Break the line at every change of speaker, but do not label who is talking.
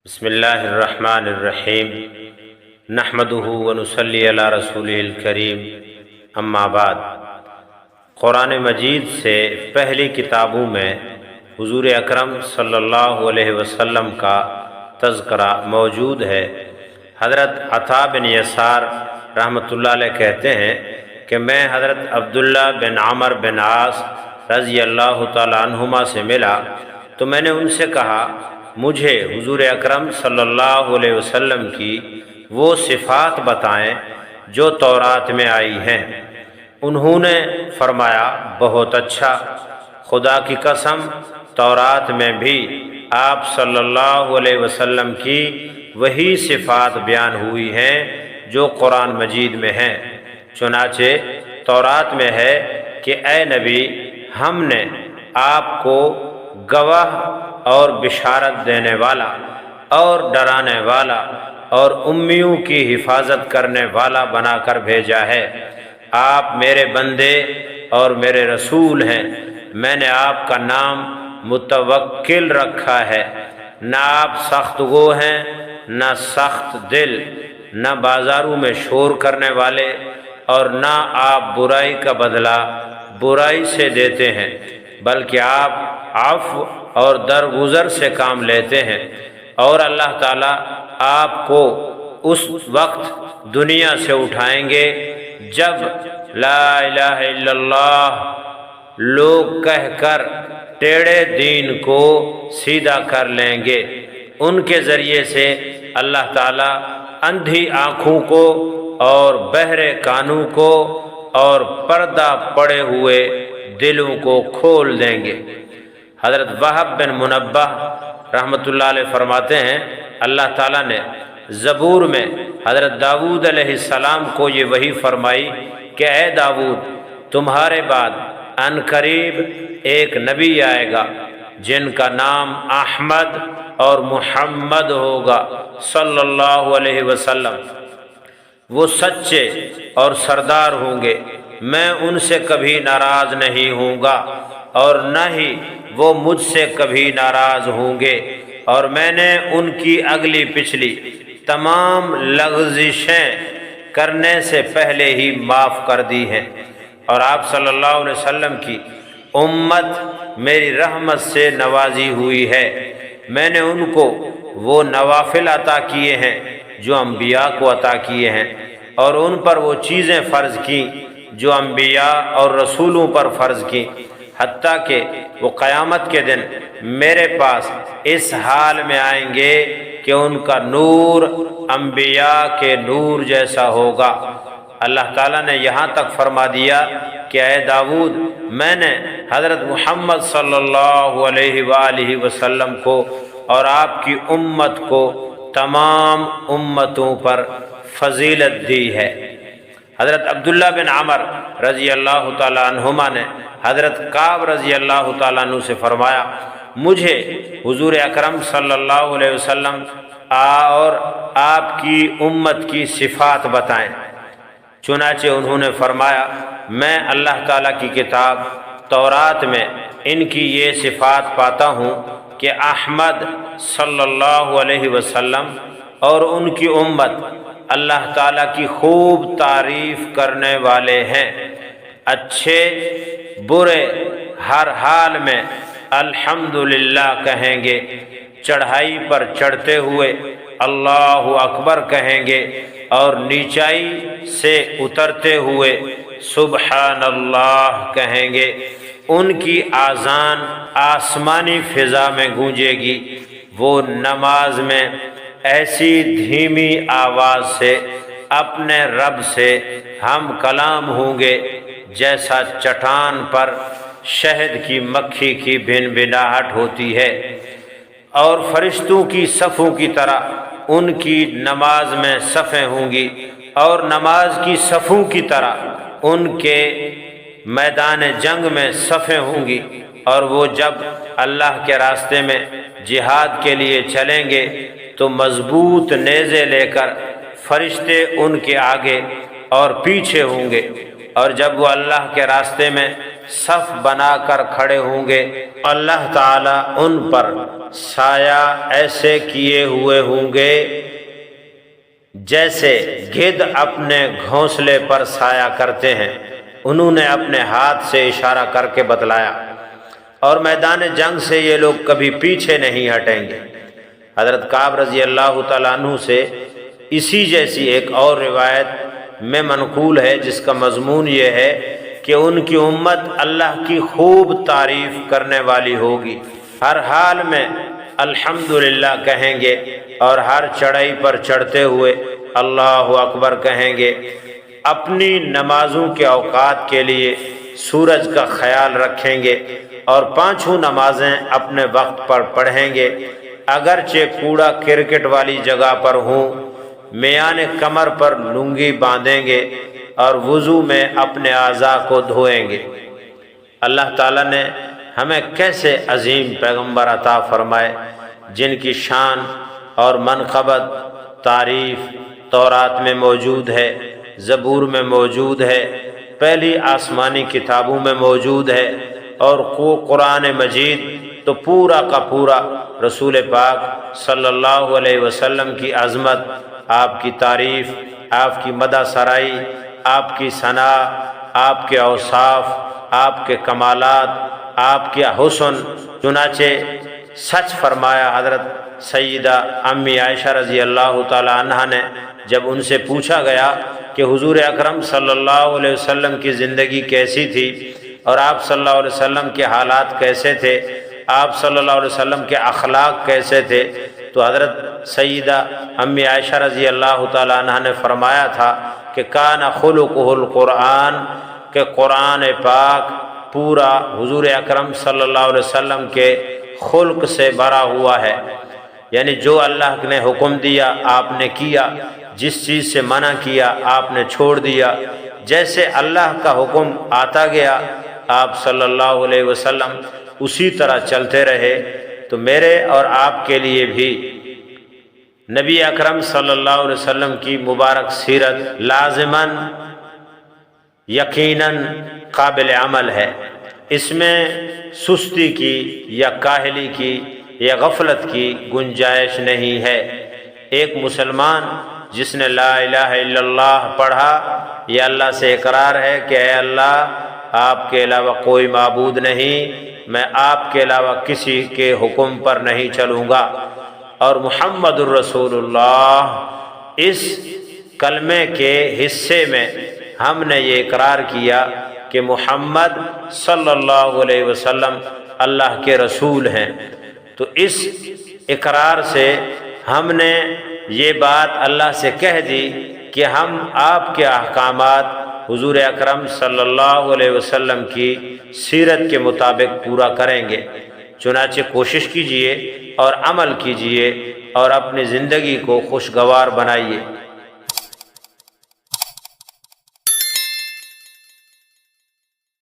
بسم اللہ الرحمن الرحیم نحمدہ ونصلی علی رسولہ الکریم اما بعد۔ قرآن مجید سے پہلی کتابوں میں حضور اکرم صلی اللہ علیہ وسلم کا تذکرہ موجود ہے۔ حضرت عطا بن یسار رحمۃ اللہ علیہ کہتے ہیں کہ میں حضرت عبداللہ بن عمر بن عاص رضی اللہ تعالی عنہما سے ملا تو میں نے ان سے کہا، مجھے حضور اکرم صلی اللہ علیہ وسلم کی وہ صفات بتائیں جو تورات میں آئی ہیں۔ انہوں نے فرمایا، بہت اچھا، خدا کی قسم تورات میں بھی آپ صلی اللہ علیہ وسلم کی وہی صفات بیان ہوئی ہیں جو قرآن مجید میں ہیں۔ چنانچہ تورات میں ہے کہ اے نبی، ہم نے آپ کو گواہ اور بشارت دینے والا اور ڈرانے والا اور امیوں کی حفاظت کرنے والا بنا کر بھیجا ہے۔ آپ میرے بندے اور میرے رسول ہیں۔ میں نے آپ کا نام متوکل رکھا ہے۔ نہ آپ سخت گو ہیں، نہ سخت دل، نہ بازاروں میں شور کرنے والے، اور نہ آپ برائی کا بدلہ برائی سے دیتے ہیں، بلکہ آپ عفو اور درگزر سے کام لیتے ہیں، اور اللہ تعالیٰ آپ کو اس وقت دنیا سے اٹھائیں گے جب لا الہ الا اللہ لوگ کہہ کر ٹیڑھے دین کو سیدھا کر لیں گے۔ ان کے ذریعے سے اللہ تعالیٰ اندھی آنکھوں کو اور بہرے کانوں کو اور پردہ پڑے ہوئے دلوں کو کھول دیں گے۔ حضرت وہب بن منبہ رحمۃ اللہ علیہ فرماتے ہیں، اللہ تعالیٰ نے زبور میں حضرت داؤد علیہ السلام کو یہ وحی فرمائی کہ اے داؤد، تمہارے بعد ان قریب ایک نبی آئے گا جن کا نام احمد اور محمد ہوگا صلی اللہ علیہ وسلم۔ وہ سچے اور سردار ہوں گے، میں ان سے کبھی ناراض نہیں ہوں گا اور نہ ہی وہ مجھ سے کبھی ناراض ہوں گے، اور میں نے ان کی اگلی پچھلی تمام لغزشیں کرنے سے پہلے ہی معاف کر دی ہیں، اور آپ صلی اللہ علیہ وسلم کی امت میری رحمت سے نوازی ہوئی ہے۔ میں نے ان کو وہ نوافل عطا کیے ہیں جو انبیاء کو عطا کیے ہیں، اور ان پر وہ چیزیں فرض کی جو انبیاء اور رسولوں پر فرض کی، حتیٰ کہ وہ قیامت کے دن میرے پاس اس حال میں آئیں گے کہ ان کا نور انبیاء کے نور جیسا ہوگا۔ اللہ تعالیٰ نے یہاں تک فرما دیا کہ اے داؤد، میں نے حضرت محمد صلی اللہ علیہ وآلہ وسلم کو اور آپ کی امت کو تمام امتوں پر فضیلت دی ہے۔ حضرت عبداللہ بن عمر رضی اللہ تعالی عنہما نے حضرت کعب رضی اللہ تعالیٰ عنہ سے فرمایا، مجھے حضور اکرم صلی اللہ علیہ وسلم اور آپ کی امت کی صفات بتائیں۔ چنانچہ انہوں نے فرمایا، میں اللہ تعالیٰ کی کتاب تورات میں ان کی یہ صفات پاتا ہوں کہ احمد صلی اللہ علیہ وسلم اور ان کی امت اللہ تعالیٰ کی خوب تعریف کرنے والے ہیں، اچھے برے ہر حال میں الحمدللہ کہیں گے، چڑھائی پر چڑھتے ہوئے اللہ اکبر کہیں گے، اور نیچائی سے اترتے ہوئے سبحان اللہ کہیں گے۔ ان کی آذان آسمانی فضا میں گونجے گی، وہ نماز میں ایسی دھیمی آواز سے اپنے رب سے ہم کلام ہوں گے جیسا چٹان پر شہد کی مکھی کی بھنبھناہٹ ہوتی ہے، اور فرشتوں کی صفوں کی طرح ان کی نماز میں صفیں ہوں گی، اور نماز کی صفوں کی طرح ان کے میدان جنگ میں صفیں ہوں گی، اور وہ جب اللہ کے راستے میں جہاد کے لیے چلیں گے تو مضبوط نیزے لے کر فرشتے ان کے آگے اور پیچھے ہوں گے، اور جب وہ اللہ کے راستے میں صف بنا کر کھڑے ہوں گے، اللہ تعالیٰ ان پر سایہ ایسے کیے ہوئے ہوں گے جیسے گدھ اپنے گھونسلے پر سایہ کرتے ہیں۔ انہوں نے اپنے ہاتھ سے اشارہ کر کے بتلایا، اور میدان جنگ سے یہ لوگ کبھی پیچھے نہیں ہٹیں گے۔ حضرت کعب رضی اللہ تعالیٰ عنہ سے اسی جیسی ایک اور روایت میں منقول ہے، جس کا مضمون یہ ہے کہ ان کی امت اللہ کی خوب تعریف کرنے والی ہوگی، ہر حال میں الحمدللہ کہیں گے، اور ہر چڑھائی پر چڑھتے ہوئے اللہ اکبر کہیں گے۔ اپنی نمازوں کے اوقات کے لیے سورج کا خیال رکھیں گے، اور 5 نمازیں اپنے وقت پر پڑھیں گے، اگرچہ کوڑا کرکٹ والی جگہ پر ہوں۔ میان کمر پر لنگی باندھیں گے، اور وضو میں اپنے اعضاء کو دھوئیں گے۔ اللہ تعالیٰ نے ہمیں کیسے عظیم پیغمبر عطا فرمائے، جن کی شان اور منقبت تعریف تورات میں موجود ہے، زبور میں موجود ہے، پہلی آسمانی کتابوں میں موجود ہے، اور قرآن مجید تو پورا کا پورا رسول پاک صلی اللہ علیہ وسلم کی عظمت، آپ کی تعریف، آپ کی مدح سرائی، آپ کی ثنا، آپ کے اوصاف، آپ کے کمالات، آپ کے حسن۔ چنانچہ سچ فرمایا حضرت سیدہ امی عائشہ رضی اللہ تعالی عنہا نے، جب ان سے پوچھا گیا کہ حضور اکرم صلی اللہ علیہ وسلم کی زندگی کیسی تھی، اور آپ صلی اللہ علیہ وسلم کے حالات کیسے تھے، آپ صلی اللہ علیہ وسلم کے اخلاق کیسے تھے، تو حضرت سیدہ امی عائشہ رضی اللہ تعالی عنہا نے فرمایا تھا کہ کان خلقہ القرآن، کہ قرآن پاک پورا حضور اکرم صلی اللہ علیہ وسلم کے خلق سے بھرا ہوا ہے، یعنی جو اللہ نے حکم دیا آپ نے کیا، جس چیز سے منع کیا آپ نے چھوڑ دیا، جیسے اللہ کا حکم آتا گیا آپ صلی اللہ علیہ وسلم اسی طرح چلتے رہے۔ تو میرے اور آپ کے لیے بھی نبی اکرم صلی اللہ علیہ وسلم کی مبارک سیرت لازماً یقیناً قابل عمل ہے، اس میں سستی کی یا کاہلی کی یا غفلت کی گنجائش نہیں ہے۔ ایک مسلمان جس نے لا الہ الا اللہ پڑھا، یہ اللہ سے اقرار ہے کہ اے اللہ آپ کے علاوہ کوئی معبود نہیں، میں آپ کے علاوہ کسی کے حکم پر نہیں چلوں گا، اور محمد الرسول اللہ، اس کلمے کے حصے میں ہم نے یہ اقرار کیا کہ محمد صلی اللہ علیہ وسلم اللہ کے رسول ہیں۔ تو اس اقرار سے ہم نے یہ بات اللہ سے کہہ دی کہ ہم آپ کے احکامات حضور اکرم صلی اللہ علیہ وسلم کی سیرت کے مطابق پورا کریں گے۔ چنانچہ کوشش کیجئے اور عمل کیجئے اور اپنی زندگی کو خوشگوار بنائیے۔